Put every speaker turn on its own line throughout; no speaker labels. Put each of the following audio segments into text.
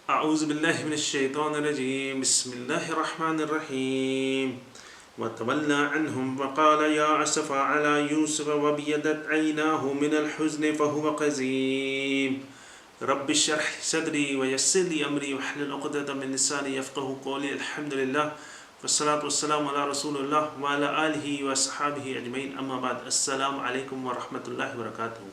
أعوذ بالله من الشيطان الرجيم بسم الله الرحمن الرحيم وتولى عنهم وقال يا أسف على يوسف وابيضت عيناه من الحزن فهو قزيم رب اشرح لي صدري ويسر لي أمري واحلل عقدة من لساني يفقهوا قولي الحمد لله والصلاة والسلام على رسول الله وعلى آله وصحبه أجمعين أما بعد السلام عليكم ورحمة الله وبركاته.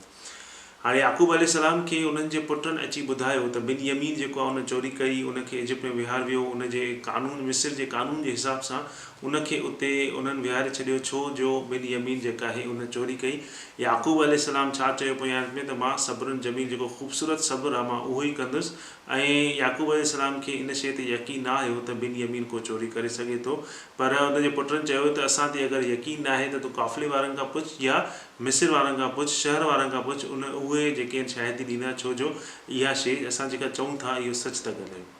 हाणे याकूब अलैहिस्सलाम खे उन्हनि जे पुटनि अची ॿुधायो त बिन यमीन जेको आहे उन चोरी कई, उनखे इजिप्ट में विहार वियो, उनजे कानून मिस्र जे कानून जे हिसाब सां उनखे उते उन्हनि विहारे छॾियो, छो जो बिन यमीन जेका आहे उन चोरी कई। याकूब अलैहिस्सलाम छा चयो पिया में त मां सब्रुन जमील जेको ख़ूबसूरत सब्र आहे मां उहो ई कंदुसि, ऐं याकूब अलैहिस्सलाम खे इन शइ ते यकीन न आयो त बिन यमीन को चोरी करे सघे थो। पर उनजे पुटनि चयो त असां ते अगरि यकीन न आहे त तूं काफ़िले वारनि खां पुछ या मिस्र वारनि खां पुछ, शहर वारनि खां पुछ, उहे जेके आहिनि शायदि ॾींदा, छो जो इहा शइ असां जेका चऊं था इहो सच था ॻाल्हायूं।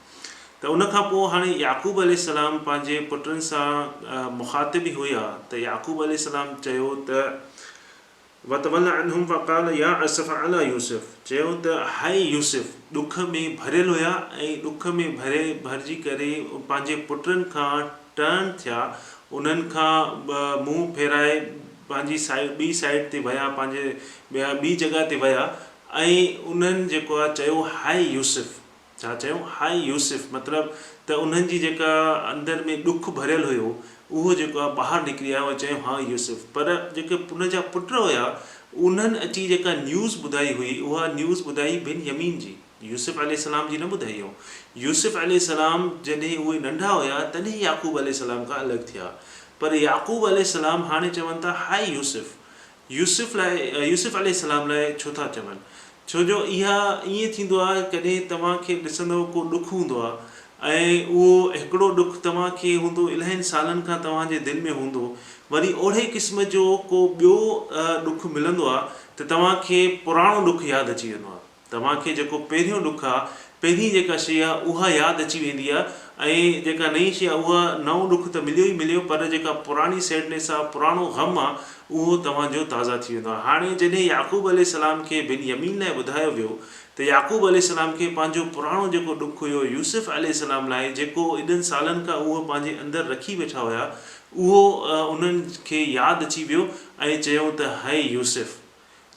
त उनखां पोइ हाणे याकूब अलैहिस्सलाम पंहिंजे पुटनि सां मुखातिब हुया त याकूब अलैहिस्सलाम चयो त वतवल्ला अन्हुम फ़क़ाल या असफ़ अला यूसुफ, चयो त हाय यूसुफ, ॾुख में भरियल हुया ऐं ॾुख में भरिजी करे पंहिंजे पुटनि खां टर्न थिया, उन्हनि खां मुंहुं फेराए पंहिंजी ॿी साइड ते विया, पंहिंजे ॿी जॻह ते विया, ऐं उन्हनि जेको आहे चयो हाय यूसुफ। छा चयो? हाय यूसुफ, मतिलबु त उन्हनि जी जेका अंदरि में ॾुख भरियल हुयो उहो जेको आहे ॿाहिरि निकिरी आयो ऐं चयो हा यूसुफ। पर जेके उन जा पुट हुया उन्हनि अची जेका न्यूज़ ॿुधाई हुई उहा न्यूज़ ॿुधाई बिन यमीन जी, यूसुफ अलैहिस्सलाम जी न ॿुधाई हो। यूसुफ अलैहिस्सलाम जॾहिं उहे नंढा हुया तॾहिं याकूब अलैहिस्सलाम खां अलॻि थिया, पर याकूब अलैहिस्सलाम हाणे चवनि था हाय यूसुफ। यूसुफ अलैहिस्सलाम लाइ छो था चवनि? छो जो इहा ईअं थींदो आहे कॾहिं तव्हांखे ॾिसंदो को ॾुखु हूंदो आहे ऐं उहो हिकिड़ो ॾुखु तव्हांखे हूंदो इलाही सालनि खां तव्हांजे दिलि में हूंदो, वरी ओहिड़े क़िस्म जो को ॿियो ॾुखु मिलंदो आहे त तव्हांखे पुराणो ॾुखु यादि अची वेंदो आहे। तव्हांखे जेको पहिरियों ॾुखु आहे, पहिरीं जेका शइ आहे उहा यादि अची वेंदी आहे, ऐं जेका नई शइ आहे उहा नओं ॾुखु त मिलियो ई मिलियो, पर जेका पुराणी सैडनेस आहे, पुराणो ग़म आहे, उहो तव्हांजो ताज़ा थी वेंदो आहे। हाणे जॾहिं याकूब अलैहिस्सलाम खे बिन यमीन लाइ ॿुधायो वियो त याकूब अलैहिस्सलाम खे पंहिंजो पुराणो जेको ॾुखु हुयो यूसुफ अलैहिस्सलाम लाइ, जेको एॾनि सालनि खां उहो पंहिंजे अंदरि रखी वेठा हुया, उहो उन्हनि खे यादि अची वियो ऐं चयो त हाय यूसुफ।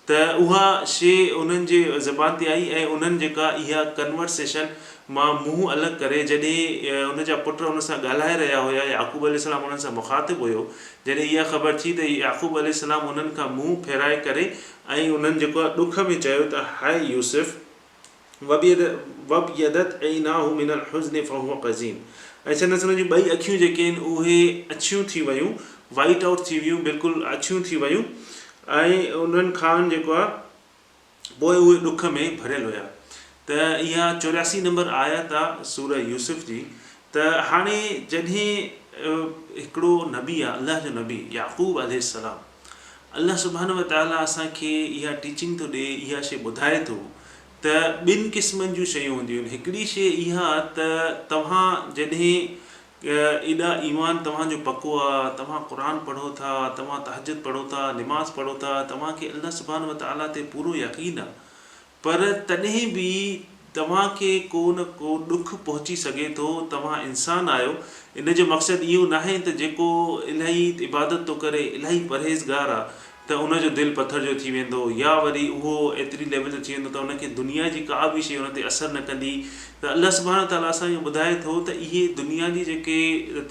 त उहा शइ उन्हनि जे ज़बान ते आई ऐं उन्हनि जेका इहा कन्वर्सेशन मां मुंहुं अलॻि करे, जॾहिं उन जा पुट उन सां ॻाल्हाए रहिया हुया, याकूब अलैहिस्सलाम उन्हनि सां मुखातिब हुयो, जॾहिं इहा ख़बर थी त याकूब अलैहिस्सलाम उन्हनि खां मुंहुं फेराए करे ऐं उन्हनि जेको आहे ॾुख में चयो त हाय यूसुफ वबियदत ऐनाहु मिनल हुज़्न फहुव क़ज़ीम। ऐं चवंदसि उन जी ॿई अखियूं जेके आहिनि उहे अछियूं थी वियूं, वाइट आउट थी वियूं, बिल्कुलु अछियूं थी वियूं, ऐं उन्हनि खां जेको आहे पोइ उहे ॾुख में भरियल हुया। त इहा 84 नंबर आयत आहे सूरह यूसुफ जी। त हाणे जॾहिं हिकिड़ो नबी आहे, अल्लाह जो नबी याकूब अलैहिस्सलाम, अल्लाह सुब्हानहु व तआला असांखे इहा टीचिंग थो ॾिए, इहा शइ ॿुधाए थो त ॿिनि क़िस्मनि जूं शयूं हूंदियूं आहिनि। हिकिड़ी शइ इहा त तव्हां जॾहिं एॾा ईमान तव्हांजो पको आहे, तव्हां क़ुरान पढ़ो था, तव्हां तहज्जुद पढ़ो था, निमाज़ पढ़ो था, तव्हांखे अल्लाह सुब्हानहु व तआला ते पूरो यकीन आहे, पर तॾहिं बि तव्हांखे को न को ॾुखु पहुची सघे थो। तव्हां इंसानु आहियो, इन जो मक़सदु इहो न आहे त जेको इलाही इबादत थो करे, इलाही परहेज़गार आहे, त उनजो दिलि पथर जो थी वेंदो, या वरी उहो एतिरी लेवल ते थी वेंदो त उनखे दुनिया जी का बि शइ उन ते असरु न कंदी। त अल्लाह सुब्हानहु व तआला असांखे ॿुधाए थो त इहे दुनिया जी जेके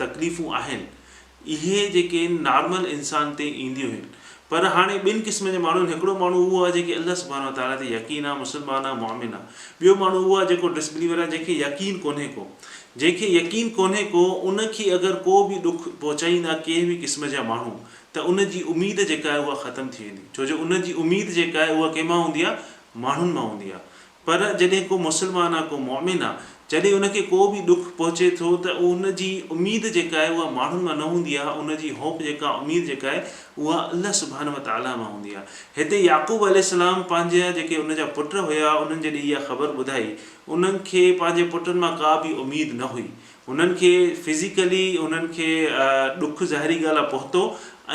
तकलीफ़ूं आहिनि इहे जेके नॉर्मल इंसान ते ईंदियूं आहिनि। पर हाणे ॿिनि क़िस्म जे माण्हुनि, हिकिड़ो माण्हू उहो आहे जेके अल्लाह सुब्हानहु व तआला ते यकीन आहे, मुस्लमान आहे, मुअमिन आहे। ॿियो माण्हू उहो आहे जेको डिसबिलीवर आहे, जंहिंखे यकीन कोन्हे को। जंहिंखे यकीन कोन्हे को उनखे अगरि को बि ॾुखु पहुचाईंदा कंहिं बि क़िस्म जा माण्हू, त उनजी उमेद जेका आहे उहा ख़तमु थी वेंदी, छो जो उनजी उमेद जेका आहे उहा कंहिंमां हूंदी आहे? माण्हुनि मां हूंदी आहे। पर जॾहिं को मुस्लमान आहे, को मुअमिन आहे, जॾहिं उनखे को बि ॾुखु पहुचे थो त उनजी उमेद जेका आहे उहा माण्हुनि मां न हूंदी आहे, उनजी होप जेका उमेद जेका आहे उहा अल्लाह सुब्हानहु व तआला मां हूंदी आहे। हिते याकूब अलैहिस्सलाम पंहिंजा जेके उन जा पुट हुया, उन्हनि जॾहिं इहा ख़बर ॿुधाई, उन्हनि खे पंहिंजे पुटनि मां का बि उमेद न हुई। उन्हनि खे फिज़िकली उन्हनि खे ॾुखु ज़ाहिरी ॻाल्हि आहे पहुतो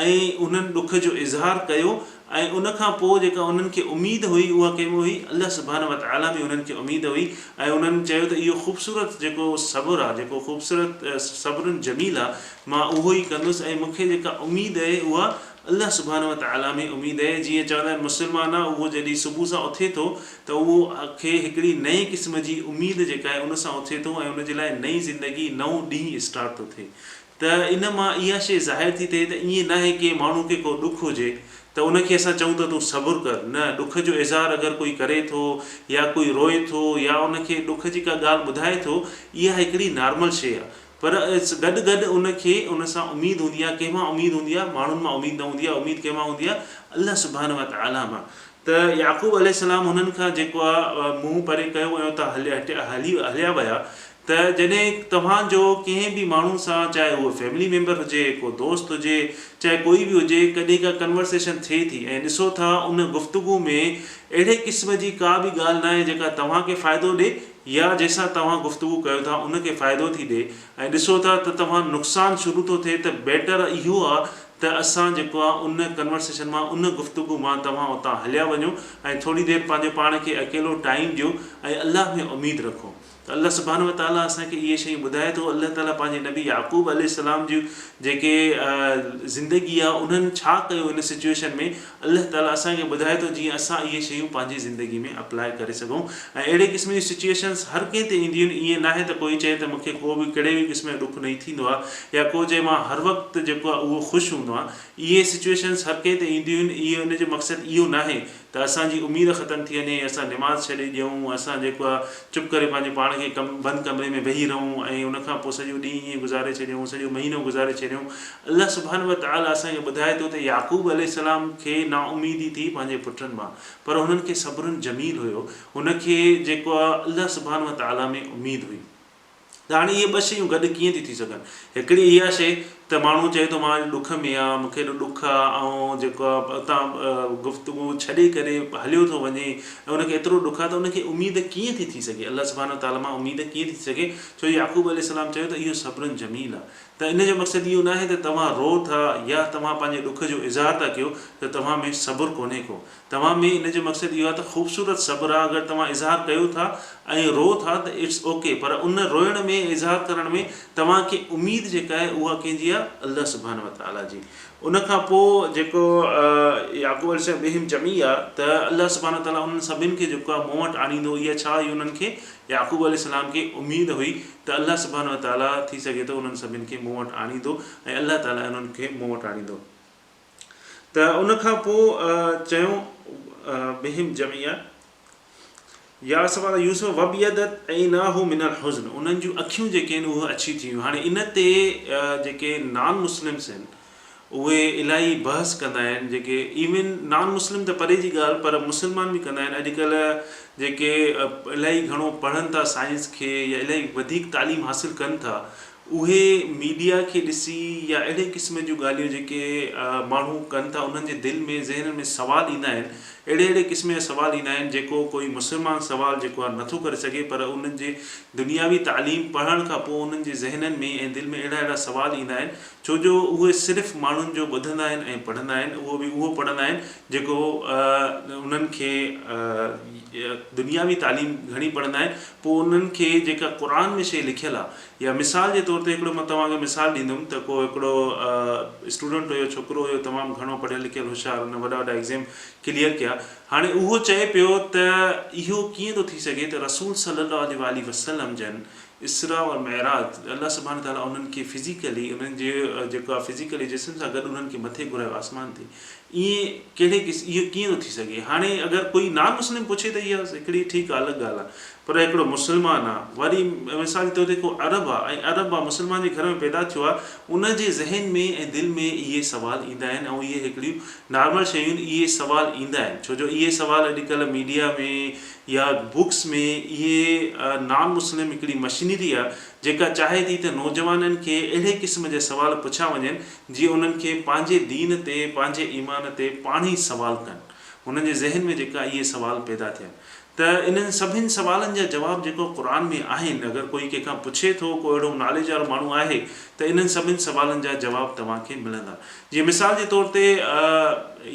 ऐं उन्हनि ॾुख जो इज़हार कयो ऐं उन खां पोइ जेका उन्हनि खे उमेद हुई उहा कंहिंमें हुई अल्लाह सुब्हानहू व तआला में उन्हनि खे उमेद हुई। ऐं उन्हनि चयो त इहो ख़ूबसूरत जेको सब्र आहे, जेको ख़ूबसूरत सब्रुन जमील आहे, मां उहो ई कंदुसि ऐं मूंखे जेका उमेद आहे उहा अल्लाह सुब्हानहू व तआला में उमेद आहे। जीअं चवंदा आहिनि मुस्लमान आहे उहो जॾहिं सुबुह सां उथे थो त उहो खे हिकिड़ी नई क़िस्म जी उमेद जेका आहे उन सां उथे थो ऐं उनजे लाइ नई ज़िंदगी नओं ॾींहुं स्टार्ट थो थिए। त इन मां इहा शइ ज़ाहिर थी थिए त ईअं न आहे की माण्हू खे को ॾुखु हुजे त उनखे असां चऊं त तूं सब्र कर, न, ॾुख जो इज़हार अगरि कोई करे थो या कोई रोए थो या उनखे ॾुख जी का ॻाल्हि ॿुधाए थो, इहा हिकिड़ी नॉर्मल शइ आहे। पर गॾु गॾु उनखे उन सां उमेद हूंदी आहे। कंहिंमां उमेद हूंदी आहे? माण्हुनि मां उमेद न हूंदी आहे। उमेद कंहिंमां हूंदी आहे? अल्लाह सुब्हानहू व तआला मां। त याक़ूब अलैहिस्सलाम हुननि खां जेको आहे मुंहुं परे कयो ऐं त हलिया विया। त जॾहिं तव्हांजो कंहिं बि माण्हू सां, चाहे उहो फैमिली मेंबर हुजे, को दोस्त हुजे, चाहे कोई बि हुजे, कॾहिं का कन्वर्सेशन थिए थी ऐं ॾिसो था उन गुफ़्तगू में अहिड़े क़िस्म जी का बि ॻाल्हि न आहे जेका तव्हांखे फ़ाइदो ॾिए या जंहिंसां तव्हां गुफ़्तगू कयो था उनखे फ़ाइदो थी ॾिए, ऐं ॾिसो था त तव्हां नुक़सानु शुरू थो थिए, त बेटर इहो आहे त असां जेको आहे उन कन्वर्सेशन मां, उन गुफ़्तगू मां तव्हां उतां हलिया वञो ऐं थोरी देरि पंहिंजे पाण खे अकेलो टाइम ॾियो ऐं अल्लाह में उमेद रखो। त अल्लाह सुब्हानहू व तआला असांखे इहे शयूं ॿुधाए थो। अल्लाह ताला पंहिंजे नबी याक़ूब अलैहिस्सलाम जूं जेके ज़िंदगी आहे उन्हनि छा कयो इन सिचुएशन में, अल्लाह ताला असांखे ॿुधाए थो जीअं असां इहे शयूं पंहिंजी ज़िंदगी में अप्लाई करे सघूं। ऐं अहिड़े क़िस्म जी सिचुएशन्स हर कंहिं ते ईंदियूं आहिनि। ईअं न आहे त कोई चए त मूंखे को बि कहिड़े बि क़िस्म जो ॾुख नहीं थींदो आहे या को चए मां हर वक़्तु जेको आहे उहो ख़ुशि हूंदो आहे। इहे सिचुएशन्स हर कंहिं ते ईंदियूं आहिनि। इहो इन जो मक़सदु इहो न आहे त असांजी उमेद ख़तमु थी वञे, असां निमाज़ छॾे ॾियूं, असां जेको आहे चुप करे पंहिंजे पाण खे बंदि कमरे में वेही रहूं ऐं उनखां पोइ सॼो ॾींहुं ईअं गुज़ारे छॾियूं, सॼो महीनो गुज़ारे छॾियूं। अल्लाह सुब्हानहू व तआला असांखे ॿुधाए थो त याक़ूब अलैहिस्सलाम खे नाउमीदी थी पंहिंजे पुटनि मां, पर हुननि खे सब्रुन जमील हुयो। हुनखे जेको आहे अल्लाह सुब्हानहू व तआला में उमेद हुई। त हाणे इहे ॿ शयूं गॾु कीअं थी सघनि? हिकिड़ी इहा शइ त माण्हू चए थो मां ॾुख में आहे, मूंखे एॾो ॾुख आहे ऐं जेको आहे उतां गुफ़्तगू छॾे करे हलियो थो वञे ऐं उनखे एतिरो ॾुख आहे, त उनखे उमेद कीअं थी सघे? अल्लाह सुब्हानहू व तआला मां उमेद कीअं थी सघे? छो याक़ूब अलैहिस्सलाम चयो त इहो सब्रुन जमील आहे। त इन जो मक़सदु इहो न आहे त तव्हां रो था या तव्हां पंहिंजे ॾुख जो इज़हार था कयो त तव्हां में सब्र कोन्हे को। तव्हां में इन जो मक़सदु इहो आहे त ख़ूबसूरत सब्र आहे। अगरि तव्हां इज़हार कयो था ऐं रो था त इट्स ओके, पर उन रोइण में, इज़हार करण में तव्हांखे उमेद जेका आहे उहा कंहिंजी आहे? अल्लाह सुब्हानहू व तआला जी। उन खां पोइ जेको याक़ूब अलैहिस्सलाम बिहिम जमी आहे त अल्लाह सुब्हानहू व तआला उन्हनि सभिनि खे जेको आहे मूं वटि आणींदो। इहा छा हुई? उन्हनि खे, याक़ूब अलैहिस्सलाम खे उमेद हुई त अल्लाह सुब्हानहू व तआला थी सघे थो उन्हनि सभिनि खे मूं वटि आणींदो ऐं अल्लाह ताला उन्हनि खे मूं वटि आणींदो। त उन खां पोइ चयूं बिहिम जमी आहे या सवाल यूसुफ वबियदत ऐनाहु मिनल हुज़्न, उन्हनि जूं अखियूं जेके आहिनि उहे अछी थियूं। हाणे इन ते जेके नॉन मुस्लिम्स आहिनि उहे इलाही बहस कंदा आहिनि। जेके इवन नॉन मुस्लिम त परे जी ॻाल्हि, पर मुस्लमान बि कंदा आहिनि। अॼुकल्ह जेके इलाही घणो पढ़नि था साइंस खे या इलाही वधीक तालीम हासिलु कनि था, उहे मीडिया खे ॾिसी या अहिड़े क़िस्म जूं ॻाल्हियूं जेके माण्हू कनि था, उन्हनि जे दिलि में, ज़हन में सवाल ईंदा आहिनि। अहिड़े क़िस्म जा सवाल ईंदा आहिनि जेको कोई मुस्लमान सवाल जेको आहे नथो करे सघे, पर उन्हनि जे दुनियावी तालीम पढ़ण खां पोइ उन्हनि जे ज़हननि में ऐं दिलि में अहिड़ा सवाल ईंदा आहिनि, छो जो उहे सिर्फ़ु माण्हुनि जो ॿुधंदा आहिनि ऐं पढ़ंदा आहिनि। उहो बि उहो पढ़ंदा आहिनि जेको उन्हनि खे दुनियावी तालीम घणी पढ़ंदा आहिनि। पोइ उन्हनि खे जेका क़ुर में शइ लिखियलु आहे, या मिसाल जे तौर ते हिकिड़ो मां तव्हांखे मिसाल ॾींदुमि त को हिकिड़ो स्टूडेंट हुयो, छोकिरो हुयो, तमामु घणो पढ़ियलु लिखियलु होशियारु, हुन वॾा वॾा एग्ज़ाम क्लियर कया। हाणे उहो चए पियो त इहो कीअं थो थी सघे त रसूल सल्लल्लाहु अलैहि वसल्लम जन इसरा और महराज, अल्लाह सुब्हानहू व तआला उन्हनि खे फिज़िकली, उन्हनि जे जेको आहे फिज़िकली जिस्म सां गॾु उन्हनि खे मथे घुरायो आसमान ते। ईअं कहिड़े इहो कीअं थो थी सघे? हाणे अगरि कोई नॉन मुस्लिम पुछे त इहा हिकिड़ी ठीकु अलॻि ॻाल्हि आहे, पर हिकिड़ो मुस्लमान आहे, वरी मिसाल जे तौर ते को अरब आहे ऐं अरब आहे, मुस्लमान जे घर में पैदा थियो आहे, उन जे ज़हन में ऐं दिलि में इहे सवाल ईंदा आहिनि। ऐं इहे हिकिड़ियूं नॉर्मल शयूं आहिनि, इहे सवाल ईंदा आहिनि। छो जो इहे सवाल अॼुकल्ह मीडिया में या बुक्स में, इहे नॉन मुस्लिम हिकिड़ी मशीनरी आहे जेका चाहे थी त नौजवाननि खे अहिड़े क़िस्म जा सवाल पुछा वञनि जीअं उन्हनि खे पंहिंजे दीन ते, पंहिंजे ईमान ते पाण ई सवाल कनि, हुननि जे ज़हन में जेका इहे सवाल पैदा थियनि। त इन्हनि सभिनी सवालनि जा जवाब जेको क़ुर में आहिनि, अगरि कोई कंहिंखां पुछे थो, को अहिड़ो नॉलेज वारो माण्हू आहे त इन्हनि सभिनी सवालनि जा जवाब तव्हांखे मिलंदा। जीअं मिसाल जे तौर ते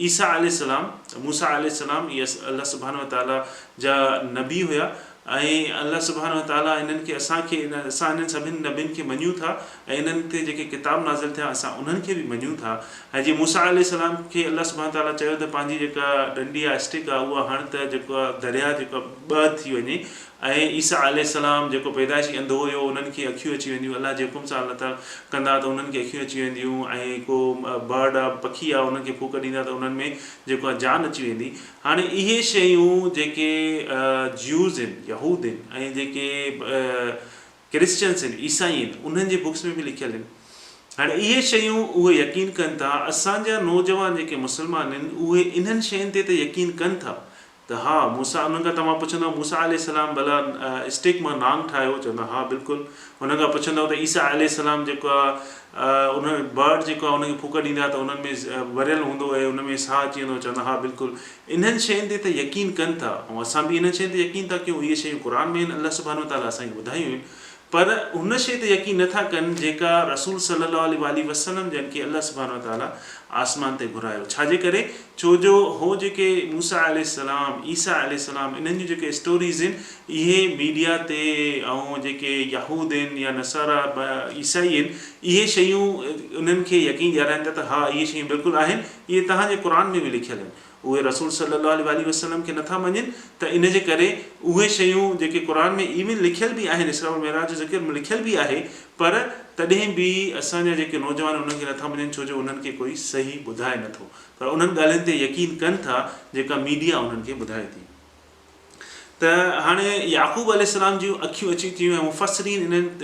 ईसा अलैहिस्सलाम, मूसा अलैहिस्सलाम, इहे अल्लाह सुब्हानहु व तआला जा नबी हुया ऐं अल्लाह सुब्हानहु व तआला इन्हनि खे असां इन्हनि सभिनी नबियुनि खे मञूं था ऐं इन्हनि ते जेके किताब नाज़िल थिया असां उन्हनि खे बि मञूं था। ऐं जीअं मूसा अलैहिस्सलाम खे अल्लाह सुब्हानहु व तआला चयो त पंहिंजी जेका डंडी आहे, स्टिक आहे, उहा हण त जेको आहे दरिया जेको ॿ थी वञे। ऐं ईसा अलैहिस्सलाम जेको पैदाइशी अंधो हुयो, उन्हनि खे अखियूं अची वेंदियूं, अल्लाह जे हुकुम सां अल्लाह ताला कंदा त उन्हनि खे अखियूं अची वेंदियूं। ऐं को बर्ड आहे, पखी आहे, उन्हनि खे फूक ॾींदा त उन्हनि में जेको आहे जान अची वेंदी। हाणे इहे शयूं जेके ज्यूज़ आहिनि, यहूद आहिनि ऐं जेके क्रिश्चियंस आहिनि, ईसाई आहिनि, उन्हनि जे बुक्स में बि लिखियल आहिनि। हाणे इहे शयूं उहे यकीन कनि था। असांजा नौजवान जेके मुस्लमान आहिनि उहे इन्हनि शयुनि ते त यकीन कनि था त हा मूसा, उन्हनि खां तव्हां पुछंदव मूसा अलैहिस्सलाम भला स्टिक मां नांग ठाहियो, चवंदा हा बिल्कुलु। हुन खां पुछंदव त ईसा अलैहिस्सलाम जेको आहे उन बर्ड जेको आहे उनखे फूक ॾींदा त उन्हनि में भरियल हूंदो ऐं उन में साह अची वेंदो, चवंदा हा बिल्कुलु। इन्हनि शयुनि ते त यकीन कनि था ऐं असां बि इन्हनि शयुनि ते यकीन था कयूं। इहे शयूं क़ुर में आहिनि, अल्लाह सुब्हानहु व तआला असांखे ॿुधायूं आहिनि। पर हुन शइ ते यकीन नथा कनि जेका रसूल सल्लल्लाहु अलैहि वसल्लम जन खे अल्लाह सुब्हानहु व तआला आसमान ते घुरायो। छाजे करे? छो जो हो जेके मूसा अलैहिस्सलाम, ईसा अलैहिस्सलाम, इन्हनि जूं जेके स्टोरीज़ आहिनि इहे मीडिया ते ऐं जेके यहूद आहिनि या नसारा ईसाई आहिनि, इहे शयूं उन्हनि खे यकीन ॾियाराइनि था त हा इहे शयूं बिल्कुलु आहिनि, इहे तव्हांजे क़ुर में बि लिखियल आहिनि। उहे रसूल सल्लल्लाहु अलैहि वसल्लम खे नथा मञनि त इन जे करे उहे शयूं जेके क़ुर में इवन लिखियल बि आहिनि, इसरा वल मिअराज जो ज़िक्र लिखियल बि आहे, पर तॾहिं बि असांजा जेके नौजवान उन्हनि खे नथा मञनि छो जो उन्हनि खे कोई सही ॿुधाए नथो। पर उन्हनि ॻाल्हियुनि ते यकीन कनि था जेका मीडिया उन्हनि खे ॿुधाए थी। त हाणे याक़ूब अलैहिस्सलाम जूं अखियूं अची थियूं ऐं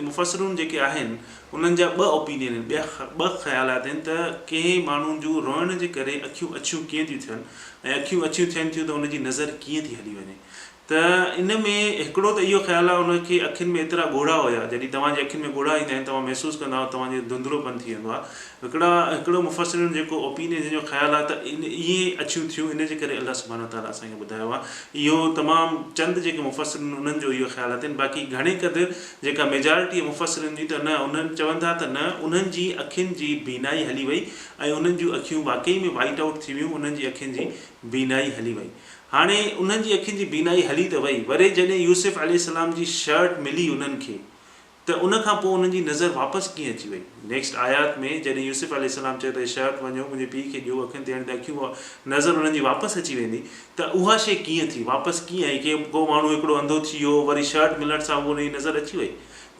मुफ़सरून जेके आहिनि उन्हनि जा ॿ ओपिनियन आहिनि, ॿ ख़्यालात आहिनि त कंहिं माण्हुनि जूं रोइण जे करे अखियूं कीअं थियूं थियनि ऐं अखियूं थियनि थियूं त उनजी नज़र कीअं थी हली वञे। त इन में हिकिड़ो त इहो ख़्यालु आहे उनखे अखियुनि में एतिरा ॻोढ़ा हुया, जॾहिं तव्हांजे अखियुनि में ॻोढ़ा ईंदा आहिनि तव्हां महसूसु कंदा आहियो तव्हांजो धुंधलोपन थी वेंदो आहे। हिकिड़ो मुफ़सरिन जेको ओपिनियन जंहिंजो ख़्यालु आहे त इहे अखियूं थियूं इन जे करे अल्लाह सुब्हानहु व तआला असांखे ॿुधायो आहे। इहो तमामु चंद जेके मुफ़सरिन उन्हनि जो इहो ख़्यालु आहिनि। बाक़ी घणे क़दुरु जेका मेजॉरिटी मुफ़सरिन जी त न, उन्हनि चवनि था त न, उन्हनि जी अखियुनि जी बीनाई हली वई ऐं उन्हनि जूं अखियूं वाक़ई में वाइट आउट थी वियूं, उन्हनि जी अखियुनि जी बीनाई हली वई। हाणे उन्हनि जी अखियुनि जी बीनाई हली त वई, वरी जॾहिं यूसुफ अलैहिस्सलाम जी शर्ट मिली उन्हनि खे त उनखां पोइ उन्हनि जी नज़र वापसि कीअं अची वई। नेक्स्ट आयात में जॾहिं यूसुफ अलैहिस्सलाम चयो त शर्ट वञो मुंहिंजे पीउ खे ॾियो, अखियुनि ते हणी त अखियूं नज़र उन्हनि जी वापसि अची वेंदी, त उहा शइ कीअं थी, वापसि कीअं आई? की को माण्हू हिकिड़ो अंधो थी वियो, वरी शर्ट मिलण सां उनजी नज़र अची वई।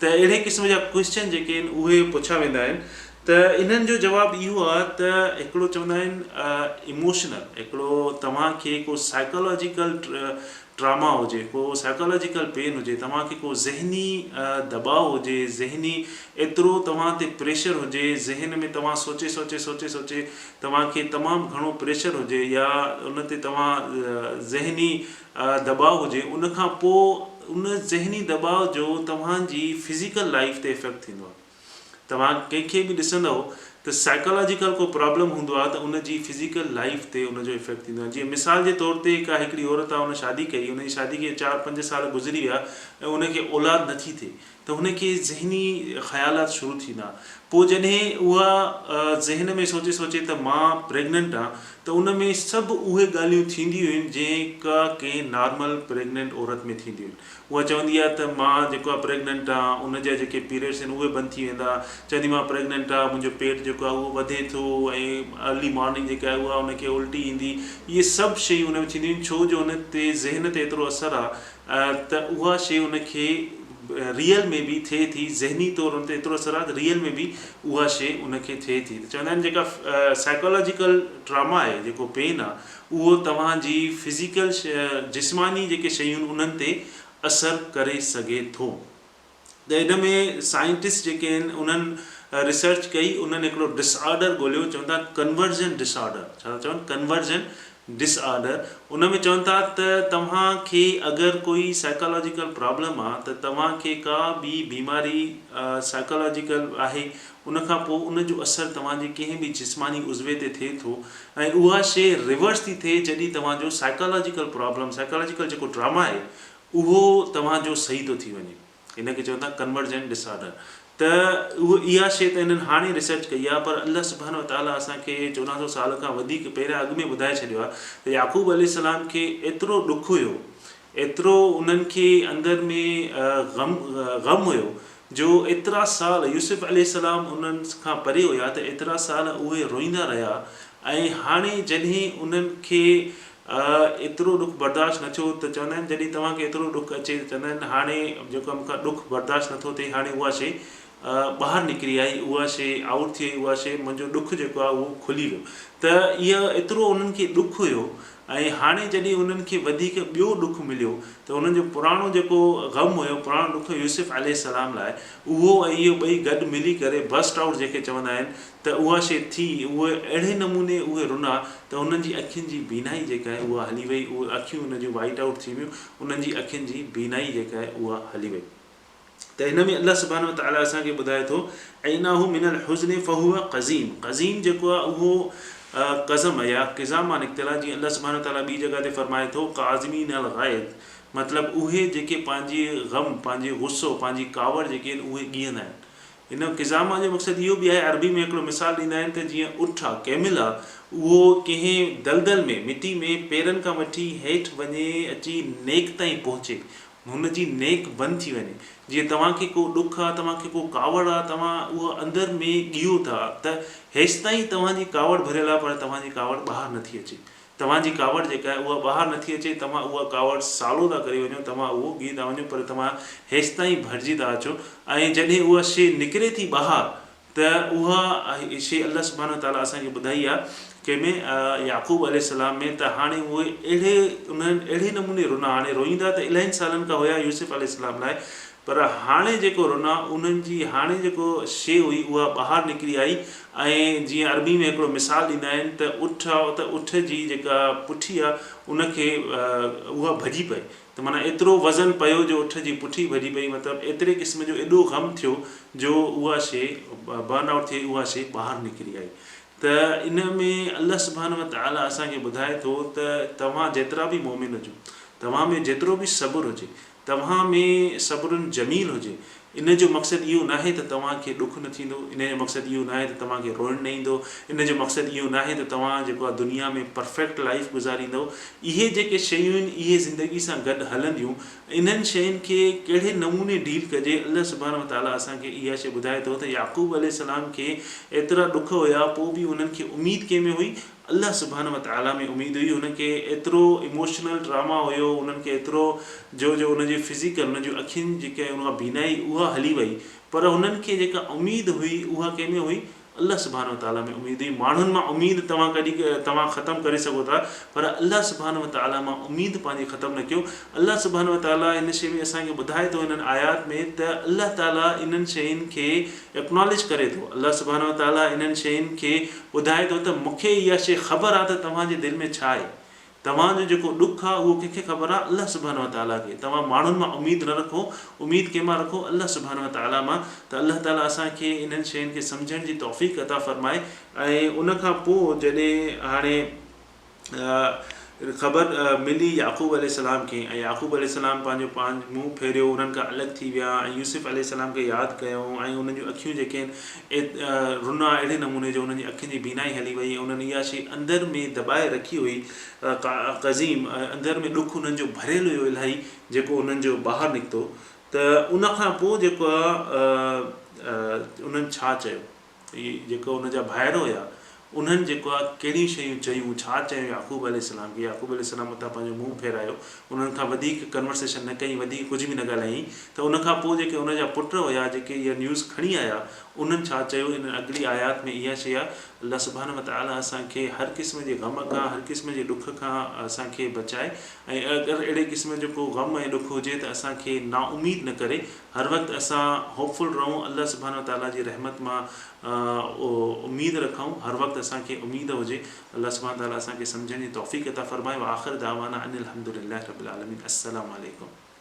त अहिड़े क़िस्म जा क्वेश्चन जेके आहिनि उहे पुछा वेंदा आहिनि। त इन्हनि जो जवाबु इहो आहे त हिकिड़ो चवंदा आहिनि इमोशनल, हिकिड़ो तव्हांखे को साइकोलॉजिकल ट्रामा हुजे, को साइकोलॉजिकल पेन हुजे, तव्हांखे को ज़हनी दबाव हुजे, ज़हनी एतिरो तव्हां ते प्रेशर हुजे, ज़हन में तव्हां सोचे तव्हांखे तमामु घणो प्रेशर हुजे या उन ते तव्हां ज़हनी दबाव हुजे, उनखां पोइ उन ज़हनी दबाव जो तव्हांजी फिज़िकल लाइफ ते इफेक्ट थींदो आहे। तव्हां कंहिंखे बि ॾिसंदव त साइकोलॉजिकल को प्रॉब्लम हूंदो आहे त उनजी फिज़िकल लाइफ ते उनजो इफेक्ट थींदो आहे। जीअं मिसाल जे तौर ते हिकिड़ी औरत आहे, उन शादी कई, उनजी शादी खे 4-5 साल गुज़री विया ऐं उनखे औलाद नथी थिए, त हुनखे ज़हनी ख़्यालात शुरू थींदा। पोइ जॾहिं उहा ज़हन में सोचे त मां प्रेग्नेंट आहे, त उन में सभु उहे ॻाल्हियूं थींदियूं आहिनि जेका कंहिं नॉर्मल प्रेग्नेंट औरत में थींदियूं आहिनि। उहा चवंदी आहे त मां जेको आहे प्रेग्नेंट आहे, उनजा जेके पीरियड्स आहिनि उहे बंदि थी वेंदा। चवंदी मां प्रेग्नेंट आहे, मुंहिंजो पेट जेको आहे उहो वधे थो ऐं अर्ली मॉर्निंग जेका आहे उहा उनखे उल्टी ईंदी। इहे सभु शयूं उन में थींदियूं आहिनि छो जो उन ते ज़हन ते एतिरो असरु आहे त उहा शइ उनखे रियल में बि थिए थी, ज़हनी तौरु उन ते एतिरो असरु आहे त रियल में बि उहा शइ उनखे थिए थी। चवंदा आहिनि जेका साइकोलॉजिकल ट्रामा आहे, जेको पेन आहे, उहो तव्हांजी फिज़िकल जिस्मानी जेके शयूं आहिनि उन्हनि ते असरु करे सघे थो। त इन में साइंटिस्ट जेके आहिनि उन्हनि रिसर्च कई, उन्हनि हिकिड़ो डिसऑर्डर ॻोल्हियो, चवंदा कन्वर्जन डिसऑर्डर। छा था चवनि? Conversion disorder. उन में चवनि था त तव्हांखे अगरि कोई साइकोलॉजिकल प्रॉब्लम आहे त तव्हांखे का ॿी बीमारी साइकोलॉजिकल आहे, उन खां पोइ उन जो असरु तव्हांजे कंहिं बि जिस्मानी उज़वे ते थिए थो ऐं उहा शइ रिवर्स थी थिए जॾहिं तव्हांजो साइकोलॉजिकल प्रॉब्लम, साइकोलॉजिकल जेको ड्रामा आहे उहो तव्हांजो सही थो थी वञे। हिन खे चवनि था कन्वर्जेंट डिसऑर्डर। त इहा शइ त हिननि हाणे रिसर्च कई आहे, पर अल्लाह सुब्हानो व तआला असांखे 1400 साल खां वधीक पहिरियां अॻु में ॿुधाए छॾियो आहे त याक़ूब अलैहिस्सलाम खे एतिरो ॾुखु हुयो, एतिरो उन्हनि खे अंदरि में ग़म हुयो जो एतिरा साल यूसुफ अलैहिस्सलाम उन्हनि खां परे हुया त एतिरा साल उहे रोईंदा रहिया ऐं हाणे जॾहिं उन्हनि खे एतिरो ॾुखु बर्दाश्त न थियो त चवंदा आहिनि जॾहिं तव्हांखे एतिरो ॾुखु अचे चवंदा आहिनि हाणे जेको मूंखां ॾुखु बर्दाश्त नथो थिए, हाणे उहा शइ ॿाहिरि निकिरी आई, उहा शइ आउट थी वई, उहा शइ मुंहिंजो ॾुखु जेको आहे उहो खुली वियो। त इहा एतिरो उन्हनि खे ॾुखु हुयो ऐं हाणे जॾहिं उन्हनि खे वधीक ॿियो ॾुखु मिलियो त उन्हनि जो पुराणो जेको ग़म हुयो, पुराणो ॾुखु यूसुफ अलैहिस्सलाम लाइ, उहो ऐं इहो ॿई गॾु मिली करे बस्ट आउट जेके चवंदा आहिनि त उहा शइ थी। उहे अहिड़े नमूने उहे रुना त उन्हनि जी अखियुनि जी बीनाई जेका आहे उहा हली वई, उहे अखियूं उन जूं वाइट आउट थी वियूं, उन्हनि जी अखियुनि जी बीनाई जेका आहे उहा हली वई। त हिन में अल्लाह सुब्हानो व तआला असांखे ॿुधाए थो ऐनाहु मिनल हुज़्न फहुव क़ज़ीम। क़ज़ीम जेको आहे उहो क़ज़म या क़िज़ाम मां निकितल आहे। जीअं अल्लाह सुब्हानो व तआला ॿी जॻह ते फरमाए थो काज़िमीन अल ग़ैज़, मतिलबु उहे जेके पंहिंजी ग़म, पंहिंजी गुस्सो, पंहिंजी कावड़ जेके आहिनि उहे ॻीहंदा आहिनि। हिन क़िज़ाम जो मक़सदु इहो बि आहे, अरबी में हिकिड़ो मिसाल ॾींदा आहिनि त जीअं उठ आहे, कैमिल आहे, उहो कंहिं दलदल में मिटी में पेरनि खां वठी हेठि वञे अची नेक ताईं पहुचे, हुनजी नेक बंदि थी वञे। जीअं तव्हांखे को ॾुखु आहे, तव्हांखे को कावड़ आहे, तव्हां उहा अंदरि में ॻियो था त हेसि ताईं तव्हांजी कावड़ भरियल आहे, पर तव्हांजी कावड़ ॿाहिरि नथी अचे। तव्हांजी कावड़ जेका आहे उहा ॿाहिरि नथी अचे, तव्हां उहा कावड़ सालो था करे वञो, तव्हां उहो ॻी था वञो, पर तव्हां हेसि ताईं भरिजी था अचो। ऐं जॾहिं उहा शइ निकिरे थी ॿाहिरि त उहा शइ अल्लाह सुब्हानो व तआला असांखे ॿुधाई आहे कंहिंमें याक़ूब अलैहिस्सलाम में, त हाणे उहे अहिड़े नमूने रुना, हाणे रोईंदा त इलाही सालनि खां हुया यूसुफ अलैहिस्सलाम लाइ, पर हाणे जेको रुना उन्हनि जी हाणे जेको शइ हुई उहा ॿाहिरि निकिरी आई। ऐं जीअं अरबी में हिकिड़ो मिसाल ॾींदा आहिनि त उठ आहे, त उठ जी जेका पुठी आहे उनखे उहा भॼी पए, त माना एतिरो वज़न पियो जो उठ जी पुठी भॼी पई, मतिलबु एतिरे क़िस्म जो एॾो ग़म थियो जो उहा शइ बर्न आउट थी, उहा शइ ॿाहिरि निकिरी आई। त इन में अल्लाह सुब्हानो व तआला असांखे ॿुधाए थो त तव्हां जेतिरा बि मोमिन हुजो, तव्हां में जेतिरो बि सब्र हुजे, तव्हां में सब्रुन जमील हुजे, इन जो मक़सदु इहो न आहे त तव्हांखे ॾुखु न थींदो, इन जो मक़सदु इहो न आहे त तव्हांखे रोइणु न ईंदो, इन जो मक़सदु इहो न आहे त तव्हां जेको आहे दुनिया में परफेक्ट लाइफ गुज़ारींदो। इहे जेके शयूं आहिनि इहे ज़िंदगी सां गॾु हलंदियूं, इन्हनि शयुनि खे कहिड़े नमूने डील कजे, अल्लाह सुब्हानो व तआला असांखे इहा शइ ॿुधाए थो त याक़ूब अलैहिस्सलाम खे एतिरा ॾुख हुया, पोइ बि उन्हनि खे उमेदु कंहिंमें हुई, अल्लाह सुब्हानो व तआला में उमेदु हुई। हुनखे एतिरो इमोशनल ड्रामा हुयो, उन्हनि खे एतिरो जो उनजी फिज़िकल, उन जूं अखियुनि जेके उहा बीनाई उहा हली वई, पर हुननि खे जेका उमेदु हुई उहा कंहिंमें हुई, अल्लाह सुब्हानो व तआला में उमेदु हुई। माण्हुनि मां उमेदु तव्हां ख़तमु करे सघो था, पर अल्लाह सुब्हानो व तआला मां उमेदु पंहिंजी ख़तमु न कयो। अल्लाह सुब्हानो व तआला हिन शइ में असांखे ॿुधाए थो हिननि आयात में त अल्लाह ताला इन्हनि शयुनि खे एक्नॉलेज करे थो। अल्लाह सुब्हानो व तआला इन्हनि शयुनि खे ॿुधाए थो त मूंखे इहा शइ ख़बर आहे त तव्हांजे दिलि में छा आहे, तव्हांजो जेको ॾुखु आहे उहो कंहिंखे ख़बर आहे, अल्लाह सुब्हानो व तआला खे। तव्हां माण्हुनि मां उमेदु न रखो, उमेदु कंहिंमां रखो, अल्लाह सुब्हानो व तआला मां। त अल्लाह ताला असांखे इन्हनि शयुनि खे सम्झण जी तौफ़ीक़ अता फ़रमाए। ऐं उन खां पोइ जॾहिं हाणे ख़बर मिली याक़ूब अलैहिस्सलाम खे, ऐं याक़ूब अलैहिस्सलाम पंहिंजो मुंहुं फेरियो, उन्हनि खां अलॻि थी विया ऐं यूसुफ अलैहिस्सलाम खे यादि कयूं, ऐं उन्हनि जूं अखियूं जेके आहिनि रुना अहिड़े नमूने जो उन्हनि जी अखियुनि जी बीनाई हली वई, उन्हनि इहा शइ अंदरि में दॿाए रखी हुई, क़ज़ीम अंदरि में ॾुखु उन्हनि जो भरियलु हुयो इलाही, जेको उन्हनि जो ॿाहिरि निकितो। त उन खां पोइ जेको आहे उन्हनि छा चयो, जेको उन जा भाइर हुया उन्हनि जेको आहे कहिड़ियूं शयूं चयूं, छा चयूं याक़ूब अलैहिस्सलाम खे। याक़ूब अलैहिस्सलाम उतां पंहिंजो मुंहुं फेरायो, उन्हनि खां वधीक कन्वर्सेशन न कई, वधीक कुझु बि न ॻाल्हाईं। त उन खां पोइ जेके उन जा पुट हुया जेके इहा न्यूज़ खणी आया, उन्हनि छा चयो, इन अॻिली आयात में इहा शइ आहे, अल्लाह सुब्हानो व तआला असांखे हर क़िस्म जे ग़म खां, हर क़िस्म जे ॾुख खां असांखे बचाए। ऐं अगरि अहिड़े क़िस्म जो को ग़म ऐं ॾुखु हुजे त असांखे नाउमीद न करे, हर वक़्तु असां होपफुल रहूं, अल्लाह सुब्हानो व तआला जी रहमत मां उमेदु रखूं, हर वक़्तु असांखे उम्मीद हुजे। अल्लाह सुब्हानहू व तआला असांखे सम्झण जी तौफ़ीक़ अता फ़रमाए। व आख़िर दावाना अनिल हम्दुलिल्लाहि रब्बिल आलमीन। अस्सलामु अलैकुम।